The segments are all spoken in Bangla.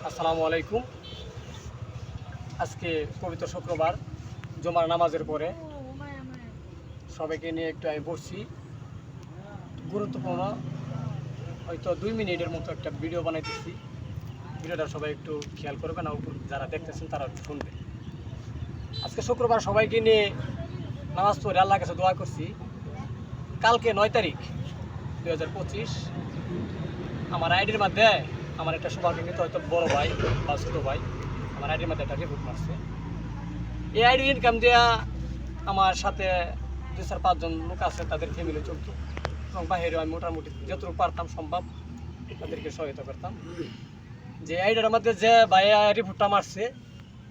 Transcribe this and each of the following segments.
আসসালামু আলাইকুম। আজকে পবিত্র শুক্রবার, জুমার নামাজের পরে সবাইকে নিয়ে একটু আমি বসছি। গুরুত্বপূর্ণ হয়তো 2 মিনিটের মতো একটা ভিডিও বানাইতেছি। ভিডিওটা সবাই একটু খেয়াল করবেন, আর যারা দেখতেছেন তারা একটু শুনবেন। আজকে শুক্রবার সবাইকে নিয়ে নামাজ পড়ে আল্লাহর কাছে দোয়া করছি। কালকে 9 তারিখ 2025 আমার আইডির মধ্যে আমার একটা শুভাকাঙ্ক্ষিত হয়তো বড় ভাই বা ছোটো ভাই আমার আইডির মধ্যে একটা রিপোর্ট মারছে। এই আইডি ইনকাম দেওয়া আমার সাথে 2-4-5 জন লোক আছে, তাদের ফ্যামিলি চলতো, এবং বাইরেও আমি মোটামুটি যতটুকু পারতাম সম্ভব তাদেরকে সহায়তা করতাম। যে আইডির মধ্যে যে ভাইয়া রিপোর্টটা মারছে,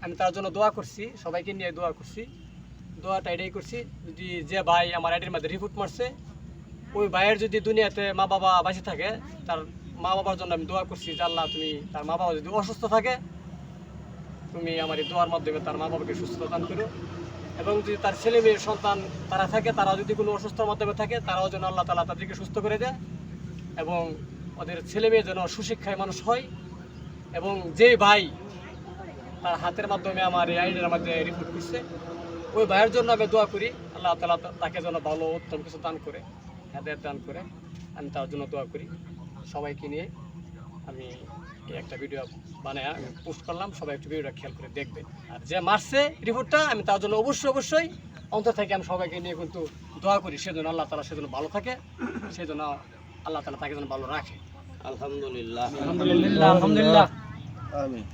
আমি তার জন্য দোয়া করছি, সবাইকে নিয়ে দোয়া করছি। দোয়াটা এটাই করছি, যদি যে ভাই আমার আইডির মধ্যে রিপোর্ট মারছে ওই ভাইয়ের যদি দুনিয়াতে মা বাবা বাঁচে থাকে, তার মা বাবার জন্য আমি দোয়া করছি যে আল্লাহ তুমি তার মা বাবা যদি অসুস্থ থাকে, তুমি আমার এই দোয়ার মাধ্যমে তার মা বাবাকে সুস্থতা দান করো। এবং যদি তার ছেলে মেয়ের সন্তান তারা থাকে, তারা যদি কোনো অসুস্থতার মাধ্যমে থাকে, তারাও যেন আল্লাহ তাআলা তাদেরকে সুস্থ করে দেয়, এবং ওদের ছেলে মেয়ে যেন সুশিক্ষায় মানুষ হয়। এবং যে ভাই তার হাতের মাধ্যমে আমার এই আইডির মধ্যে রিপোর্ট করছে, ওই ভাইয়ের জন্য আমি দোয়া করি আল্লাহ তাআলা তাকে যেন ভালো উত্তম কিছু দান করে, হেদায়েত দান করে। আমি তার জন্য দোয়া করি। সবাইকে নিয়ে আমি এই একটা ভিডিও বানায় আমি পোস্ট করলাম, সবাই একটু ভিডিওটা খেয়াল করে দেখবেন। আর যে মারছে রিপোর্টটা, আমি তার জন্য অবশ্যই অন্তর থেকে আমি সবাইকে নিয়ে কিন্তু দোয়া করি, সেজন্য আল্লাহ তাআলা সেজন্য ভালো থাকে, সেজন্য আল্লাহ তাআলা তাকে যেন ভালো রাখে। আলহামদুলিল্লাহ। আলহামদুলিল্লাহ। আমিন।